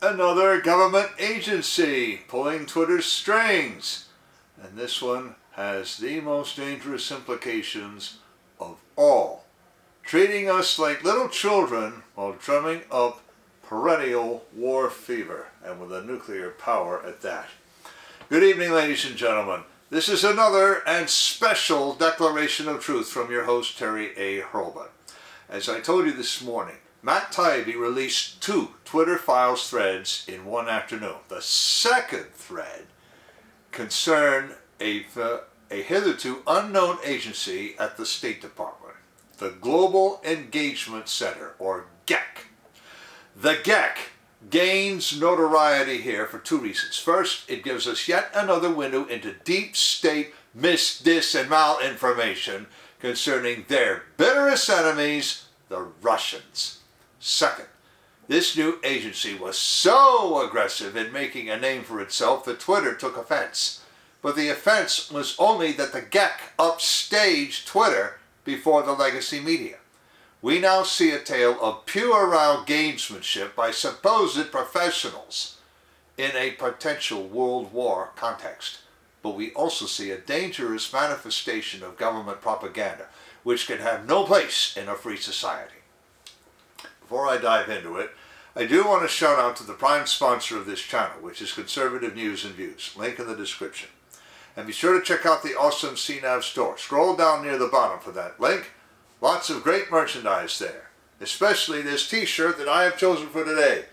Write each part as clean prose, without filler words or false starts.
another government agency pulling Twitter's strings. And this one has the most dangerous implications of all, treating us like little children while drumming up perennial war fever, and with a nuclear power at that. Good evening, ladies and gentlemen. This is another and special declaration of truth from your host, Terry A. Hurlbut. As I told you this morning, Matt Taibbi released 2 Twitter Files threads in one afternoon. The second thread concerned a hitherto unknown agency at the State Department, the Global Engagement Center, or GEC. The GEC gains notoriety here for 2 reasons. First, it gives us yet another window into deep state dis, and malinformation concerning their bitterest enemies, the Russians. Second, this new agency was so aggressive in making a name for itself that Twitter took offense. But the offense was only that the GEC upstaged Twitter before the legacy media. We now see a tale of puerile gamesmanship by supposed professionals in a potential world war context. But we also see a dangerous manifestation of government propaganda, which can have no place in a free society. Before I dive into it, I do want to shout out to the prime sponsor of this channel, which is Conservative News and Views. Link in the description. And be sure to check out the awesome CNAV Store. Scroll down near the bottom for that link. Lots of great merchandise there, especially this t-shirt that I have chosen for today,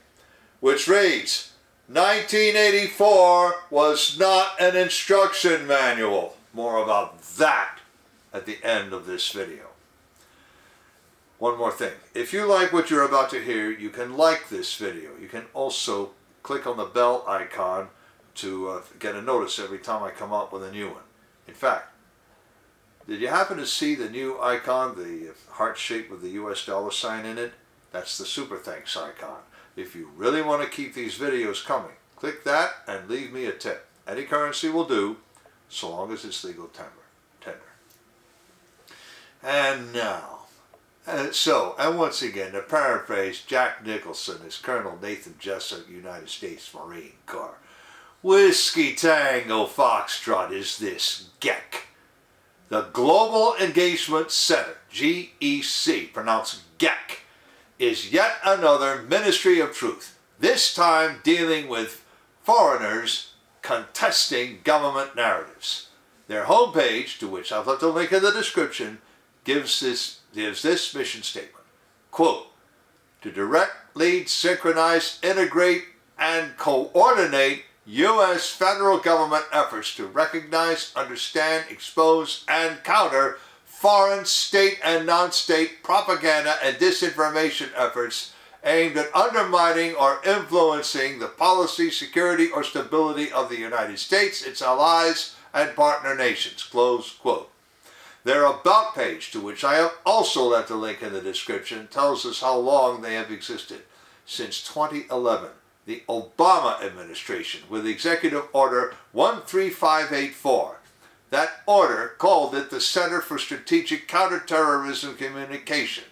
which reads, 1984 was not an instruction manual. More about that at the end of this video. One more thing. If you like what you're about to hear, you can like this video. You can also click on the bell icon to get a notice every time I come up with a new one. In fact, did you happen to see the new icon, the heart shape with the US dollar sign in it? That's the super thanks icon. If you really want to keep these videos coming, click that and leave me a tip. Any currency will do, so long as it's legal tender. And now, and once again, to paraphrase Jack Nicholson as Colonel Nathan Jessup, United States Marine Corps, Whiskey Tango Foxtrot is this GEC. The Global Engagement Center, GEC, pronounced GEC, is yet another ministry of truth, this time dealing with foreigners contesting government narratives. Their homepage, to which I've left a link in the description, gives this mission statement. Quote, to direct, lead, synchronize, integrate, and coordinate U.S. federal government efforts to recognize, understand, expose, and counter foreign state and non-state propaganda and disinformation efforts aimed at undermining or influencing the policy, security, or stability of the United States, its allies, and partner nations. Close quote. Their About page, to which I have also left a link in the description, tells us how long they have existed. Since 2011. The Obama administration with Executive Order 13584. That order called it the Center for Strategic Counterterrorism Communication.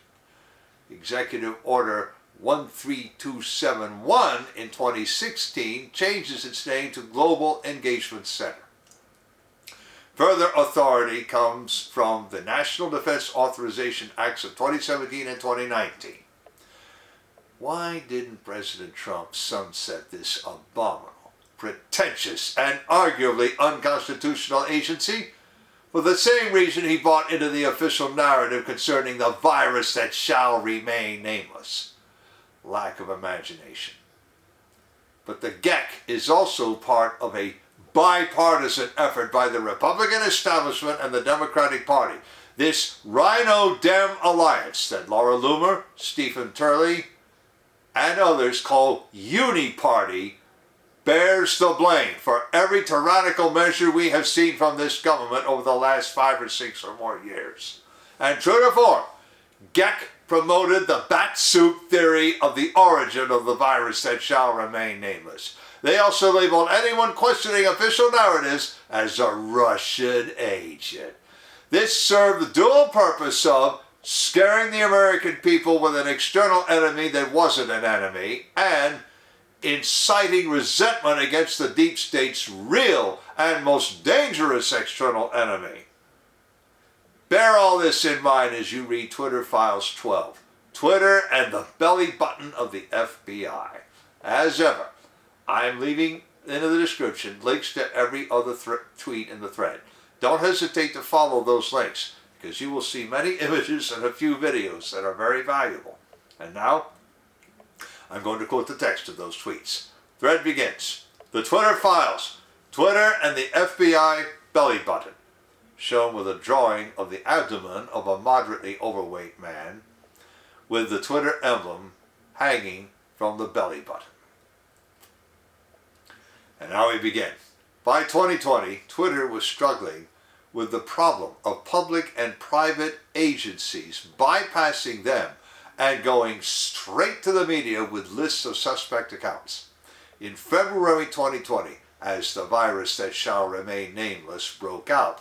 Executive Order 13271 in 2016 changes its name to Global Engagement Center. Further authority comes from the National Defense Authorization Acts of 2017 and 2019. Why didn't President Trump sunset this abominable, pretentious, and arguably unconstitutional agency? For the same reason he bought into the official narrative concerning the virus that shall remain nameless. Lack of imagination. But the GEC is also part of a bipartisan effort by the Republican establishment and the Democratic Party. This Rhino-Dem alliance that Laura Loomer, Stephen Turley, and others call Uni-Party bears the blame for every tyrannical measure we have seen from this government over the last 5 or 6 or more years. And true to form, GEC promoted the bat soup theory of the origin of the virus that shall remain nameless. They also labeled anyone questioning official narratives as a Russian agent. This served the dual purpose of scaring the American people with an external enemy that wasn't an enemy, and inciting resentment against the deep state's real and most dangerous external enemy. Bear all this in mind as you read Twitter Files 12, Twitter and the belly button of the FBI. As ever, I'm leaving in the description links to every other tweet in the thread. Don't hesitate to follow those links, because you will see many images and a few videos that are very valuable. And now, I'm going to quote the text of those tweets. Thread begins. The Twitter Files, Twitter and the FBI belly button, shown with a drawing of the abdomen of a moderately overweight man, with the Twitter emblem hanging from the belly button. And now we begin. By 2020, Twitter was struggling with the problem of public and private agencies bypassing them and going straight to the media with lists of suspect accounts. In February 2020, as the virus that shall remain nameless broke out,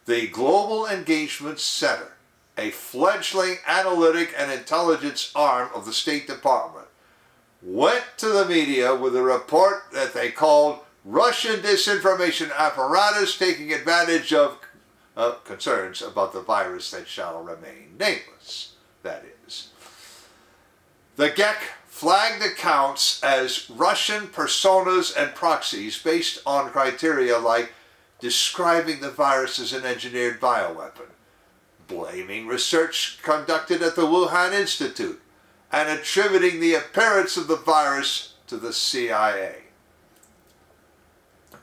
the Global Engagement Center, a fledgling analytic and intelligence arm of the State Department, went to the media with a report that they called Russian disinformation apparatus taking advantage of concerns about the virus that shall remain nameless, that is. The GEC flagged accounts as Russian personas and proxies based on criteria like describing the virus as an engineered bioweapon, blaming research conducted at the Wuhan Institute, and attributing the appearance of the virus to the CIA.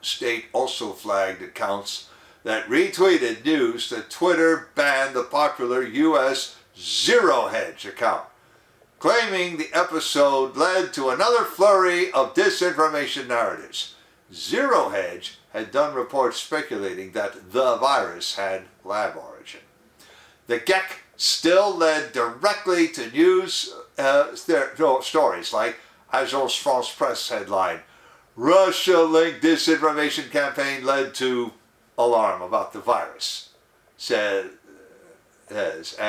State also flagged accounts that retweeted news that Twitter banned the popular U.S. Zero Hedge account, claiming the episode led to another flurry of disinformation narratives. Zero Hedge had done reports speculating that the virus had lab origin. The GEC still led directly to news stories like Agence France Presse headline, Russia-linked disinformation campaign led to alarm about the virus, and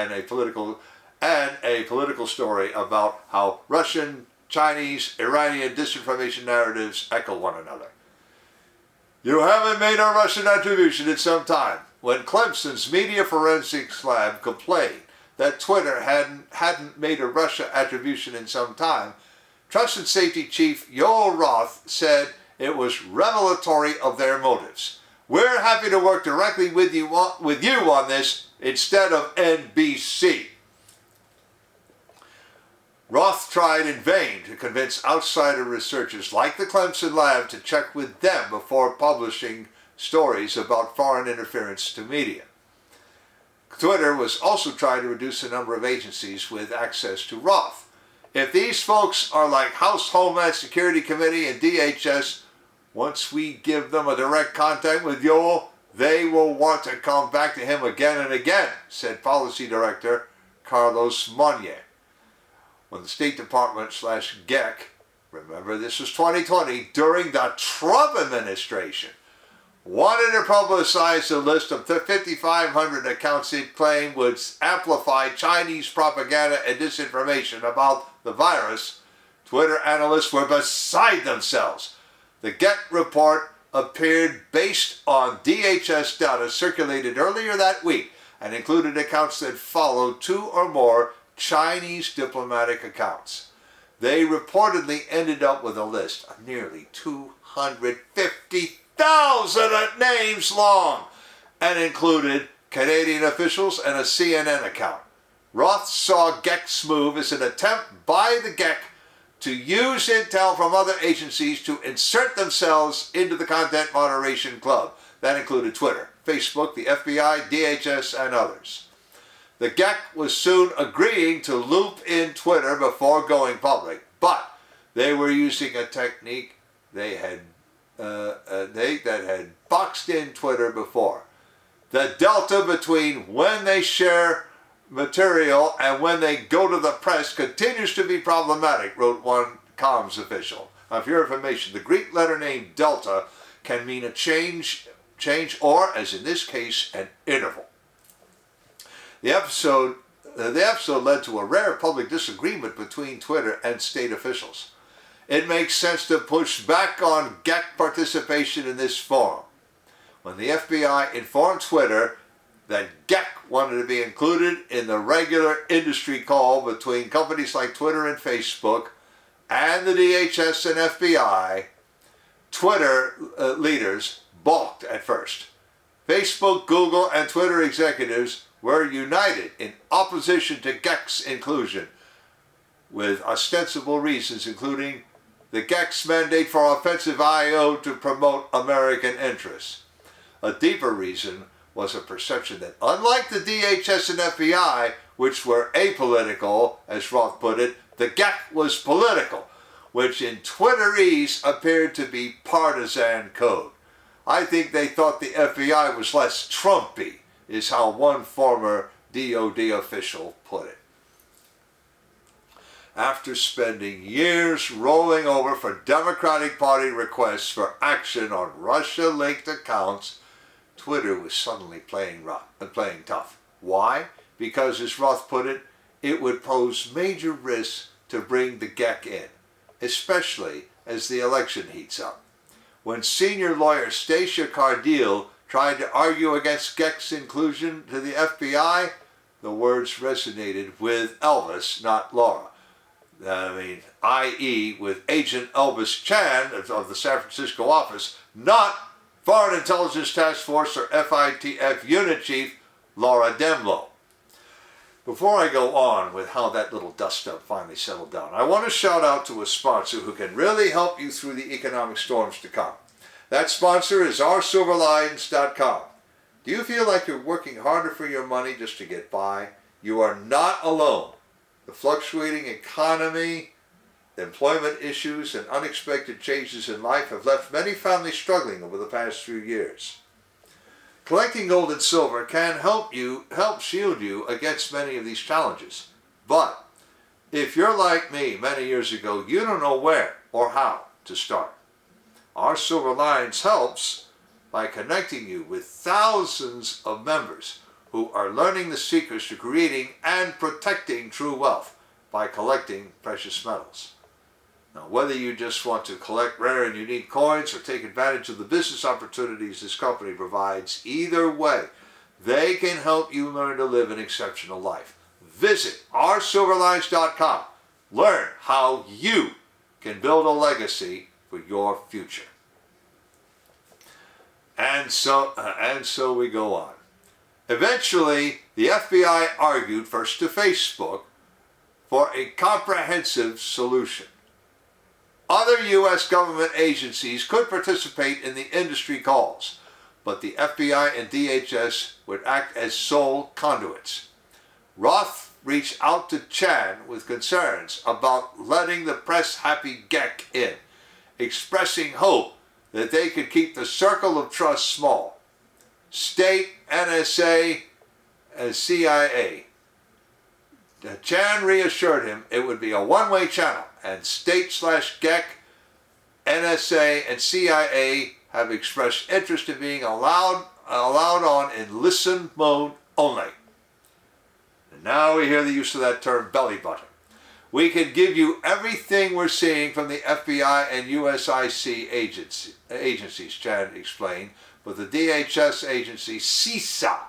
a political story about how Russian, Chinese, Iranian disinformation narratives echo one another. You haven't made a Russian attribution in some time. When Clemson's media forensics lab complained that Twitter hadn't made a Russia attribution in some time, Trust and Safety Chief Yoel Roth said it was revelatory of their motives. We're happy to work directly with you on this instead of NBC. Roth tried in vain to convince outsider researchers like the Clemson lab to check with them before publishing stories about foreign interference to media. Twitter was also trying to reduce the number of agencies with access to Roth. If these folks are like House Homeland Security Committee and DHS, once we give them a direct contact with Yoel, they will want to come back to him again and again, said Policy Director Carlos Monnier. When the State Department / GEC, remember this was 2020, during the Trump administration, wanted to publicize a list of 5,500 accounts it claimed would amplify Chinese propaganda and disinformation about the virus, Twitter analysts were beside themselves. The GEC report appeared based on DHS data circulated earlier that week and included accounts that followed 2 or more Chinese diplomatic accounts. They reportedly ended up with a list of nearly 250,000 names long and included Canadian officials and a CNN account. Roth saw GEC's move as an attempt by the GEC to use intel from other agencies to insert themselves into the content moderation club. That included Twitter, Facebook, the FBI, DHS, and others. The GEC was soon agreeing to loop in Twitter before going public, but they were using a technique that had boxed in Twitter before. The delta between when they share material and when they go to the press continues to be problematic, wrote one comms official. Now, for your information, the Greek letter name delta can mean a change or, as in this case, an interval. The episode led to a rare public disagreement between Twitter and state officials. it makes sense to push back on GEC participation in this forum. When the FBI informed Twitter that GEC wanted to be included in the regular industry call between companies like Twitter and Facebook and the DHS and FBI, Twitter leaders balked at first. Facebook, Google, and Twitter executives were united in opposition to GEC's inclusion, with ostensible reasons including the GEC's mandate for offensive I.O. to promote American interests. A deeper reason was a perception that, unlike the DHS and FBI, which were apolitical, as Roth put it, the GEC was political, which in Twitterese appeared to be partisan code. I think they thought the FBI was less Trumpy, is how one former DOD official put it. After spending years rolling over for Democratic Party requests for action on Russia-linked accounts, Twitter was suddenly playing tough. Why? Because, as Roth put it, it would pose major risks to bring the GEC in, especially as the election heats up. When senior lawyer Stacia Cardile tried to argue against GEC's inclusion to the FBI, the words resonated with Elvis, not Laura. I.e. with Agent Elvis Chan of the San Francisco office, not Foreign Intelligence Task Force or FITF Unit Chief Laura Demlow. Before I go on with how that little dust-up finally settled down, I want to shout out to a sponsor who can really help you through the economic storms to come. That sponsor is oursilverlines.com. Do you feel like you're working harder for your money just to get by? You are not alone. The fluctuating economy, employment issues, and unexpected changes in life have left many families struggling over the past few years. Collecting gold and silver can help shield you against many of these challenges. But if you're like me many years ago, you don't know where or how to start. Our Silver Lines helps by connecting you with thousands of members who are learning the secrets to creating and protecting true wealth by collecting precious metals. Now, whether you just want to collect rare and unique coins or take advantage of the business opportunities this company provides, either way, they can help you learn to live an exceptional life. Visit oursilverlines.com. Learn how you can build a legacy for your future. And so we go on. Eventually, the FBI argued first to Facebook for a comprehensive solution. Other U.S. government agencies could participate in the industry calls, but the FBI and DHS would act as sole conduits. Roth reached out to Chan with concerns about letting the press-happy GEC in, expressing hope that they could keep the circle of trust small. State, NSA, and CIA. Chan reassured him it would be a one-way channel, and state/GEC, NSA, and CIA have expressed interest in being allowed on in listen mode only. And now we hear the use of that term belly button. We can give you everything we're seeing from the FBI and USIC agencies, Chan explained, but the DHS agency, CISA,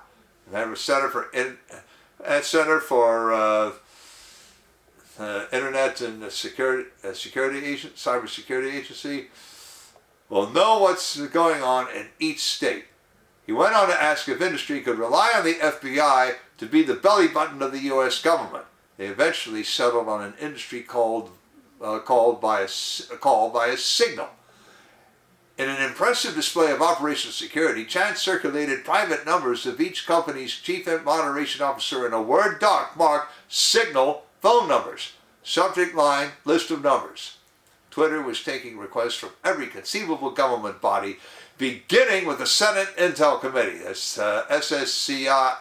Center for Internet and Security Cybersecurity Agency, will know what's going on in each state. He went on to ask if industry could rely on the FBI to be the belly button of the U.S. government. They eventually settled on an industry called by a signal. In an impressive display of operational security, Chan circulated private numbers of each company's chief moderation officer in a Word doc marked Signal phone numbers. Subject line, list of numbers. Twitter was taking requests from every conceivable government body, beginning with the Senate Intel Committee, that's SSCI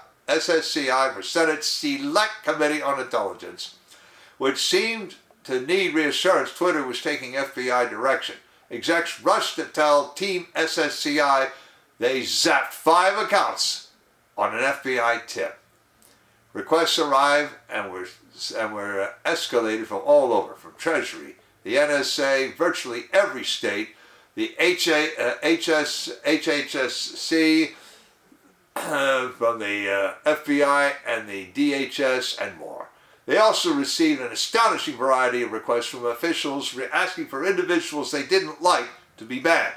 for Senate Select Committee on Intelligence, which seemed to need reassurance Twitter was taking FBI direction. Execs rushed to tell Team SSCI they zapped 5 accounts on an FBI tip. Requests arrived and were escalated from all over, from Treasury, the NSA, virtually every state, the HHSC, from the FBI and the DHS, and more. They also received an astonishing variety of requests from officials asking for individuals they didn't like to be banned.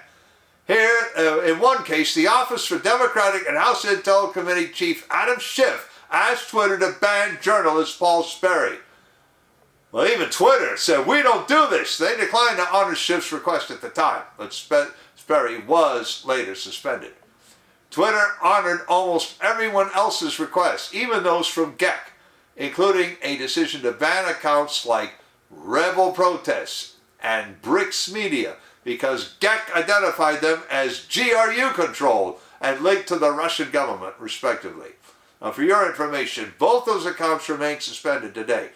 Here, in one case, the Office for Democratic and House Intel Committee Chief Adam Schiff asked Twitter to ban journalist Paul Sperry. Well, even Twitter said, "We don't do this." They declined to honor Schiff's request at the time, but Sperry was later suspended. Twitter honored almost everyone else's requests, even those from GEC, including a decision to ban accounts like Rebel Protests and BRICS Media, because GEC identified them as GRU controlled and linked to the Russian government, respectively. Now, for your information, both those accounts remain suspended today.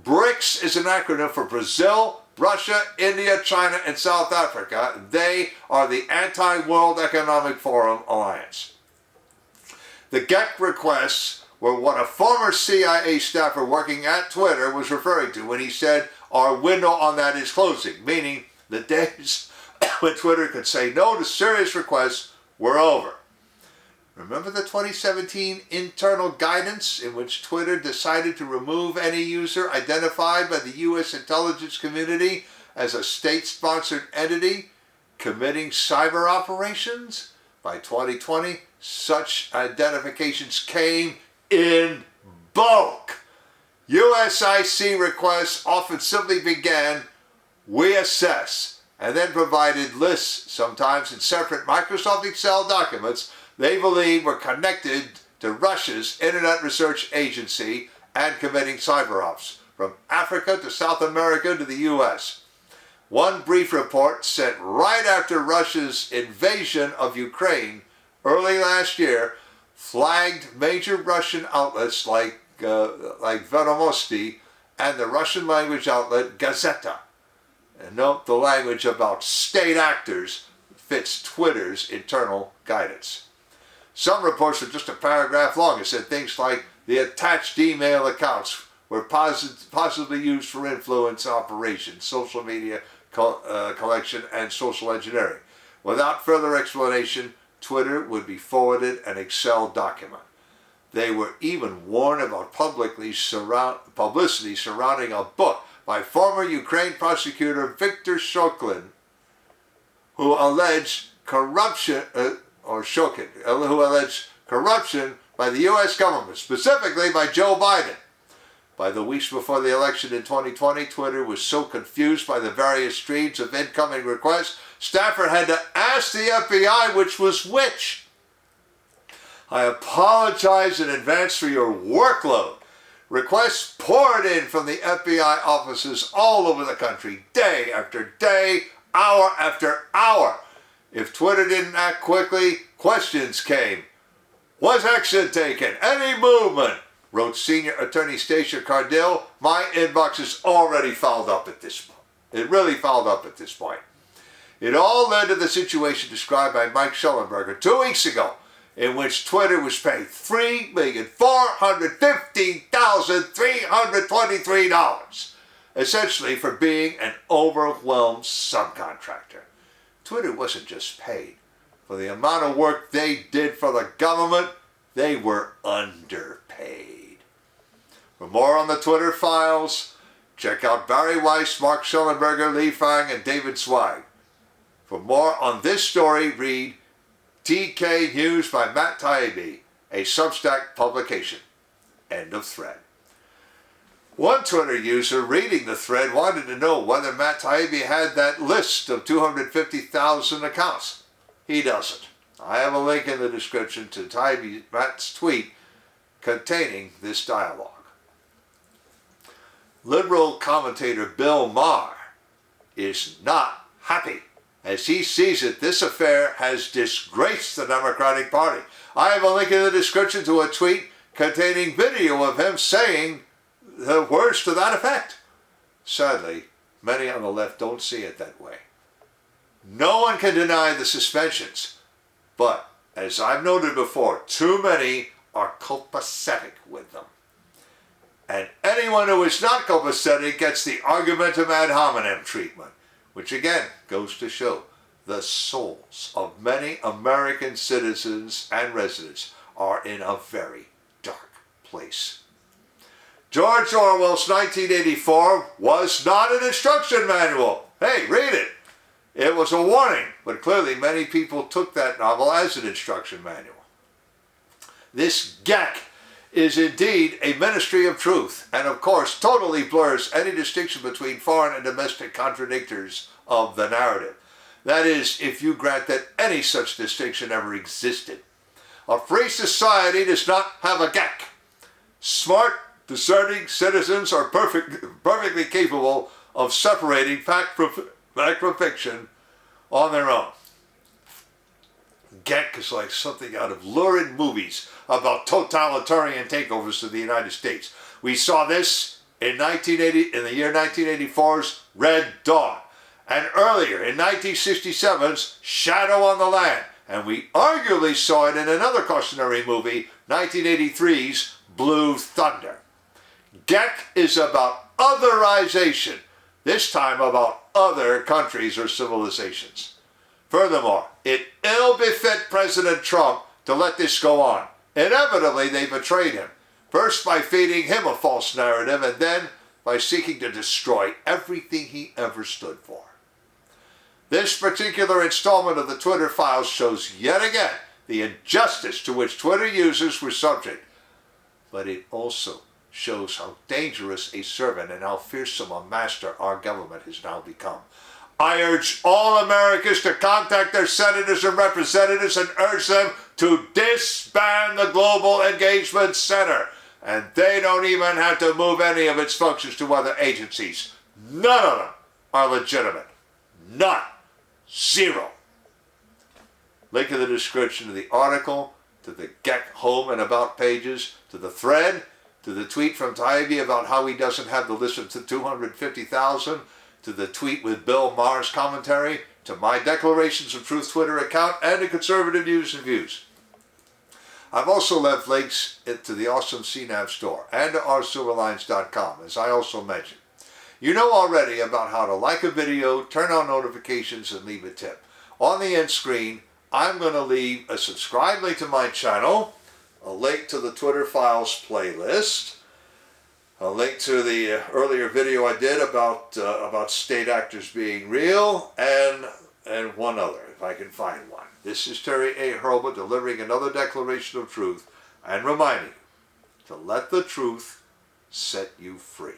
BRICS is an acronym for Brazil, Russia, India, China, and South Africa. They are the Anti-World Economic Forum Alliance. The GEC requests were what a former CIA staffer working at Twitter was referring to when he said, "Our window on that is closing," meaning the days when Twitter could say no to serious requests were over. Remember the 2017 internal guidance in which Twitter decided to remove any user identified by the U.S. intelligence community as a state-sponsored entity committing cyber operations? By 2020, such identifications came in bulk. USIC requests often simply began, "We assess," and then provided lists, sometimes in separate Microsoft Excel documents, they believed were connected to Russia's Internet Research Agency and committing cyber ops, from Africa to South America to the US. One brief report sent right after Russia's invasion of Ukraine early last year flagged major Russian outlets like Vedomosti and the Russian language outlet Gazeta. And note the language about state actors fits Twitter's internal guidance. Some reports were just a paragraph long. It said things like the attached email accounts were possibly used for influence operations, social media collection, and social engineering. Without further explanation, Twitter would be forwarded an Excel document. They were even warned about publicity surrounding a book by former Ukraine prosecutor Viktor Shokin, who alleged corruption by the U.S. government, specifically by Joe Biden. By the weeks before the election in 2020, Twitter was so confused by the various streams of incoming requests, staffer had to ask the FBI which was which. "I apologize in advance for your workload." Requests poured in from the FBI offices all over the country, day after day, hour after hour. If Twitter didn't act quickly, questions came. "Was action taken? Any movement?" wrote senior attorney Stacia Cardill. "My inbox is already fouled up at this point." It really fouled up at this point. It all led to the situation described by Mike Schellenberger 2 weeks ago, in which Twitter was paid $3,450,323, essentially for being an overwhelmed subcontractor. Twitter wasn't just paid. For the amount of work they did for the government, they were underpaid. For more on the Twitter files, check out Barry Weiss, Mark Schellenberger, Lee Fang, and David Zweig. For more on this story, read TK News by Matt Taibbi, a Substack publication. End of thread. One Twitter user reading the thread wanted to know whether Matt Taibbi had that list of 250,000 accounts. He doesn't. I have a link in the description to Matt's tweet containing this dialogue. Liberal commentator Bill Maher is not happy. As he sees it, this affair has disgraced the Democratic Party. I have a link in the description to a tweet containing video of him saying the words to that effect. Sadly, many on the left don't see it that way. No one can deny the suspensions, but as I've noted before, too many are copacetic with them. And anyone who is not copacetic gets the argumentum ad hominem treatment, which again goes to show the souls of many American citizens and residents are in a very dark place. George Orwell's 1984 was not an instruction manual. Hey, read it. It was a warning, but clearly many people took that novel as an instruction manual. This GEC is indeed a ministry of truth, and of course totally blurs any distinction between foreign and domestic contradictors of the narrative. That is, if you grant that any such distinction ever existed. A free society does not have a GEC. Smart, discerning citizens are perfectly capable of separating fact from fiction on their own. GEC is like something out of lurid movies about totalitarian takeovers of the United States. We saw this in the year 1984's Red Dawn, and earlier in 1967's Shadow on the Land, and we arguably saw it in another cautionary movie, 1983's Blue Thunder. GEC is about otherization, this time about other countries or civilizations. Furthermore, it ill befit President Trump to let this go on. Inevitably, they betrayed him, first by feeding him a false narrative, and then by seeking to destroy everything he ever stood for. This particular installment of the Twitter Files shows yet again the injustice to which Twitter users were subject, but it also shows how dangerous a servant and how fearsome a master our government has now become. I urge all Americans to contact their senators and representatives and urge them to disband the Global Engagement Center. And they don't even have to move any of its functions to other agencies. None of them are legitimate. None. Zero. Link in the description to the article, to the GEC Home and About pages, to the thread, to the tweet from Taibbi about how he doesn't have the list of 250,000, to the tweet with Bill Maher's commentary, to my Declarations of Truth Twitter account, and to Conservative News and Views. I've also left links to the awesome CNAV Store and to oursilverlines.com, as I also mentioned. You know already about how to like a video, turn on notifications, and leave a tip. On the end screen, I'm going to leave a subscribe link to my channel, a link to the Twitter Files playlist, a link to the earlier video I did about state actors being real, and one other, if I can find one. This is Terry A. Hurlbut delivering another declaration of truth and reminding you to let the truth set you free.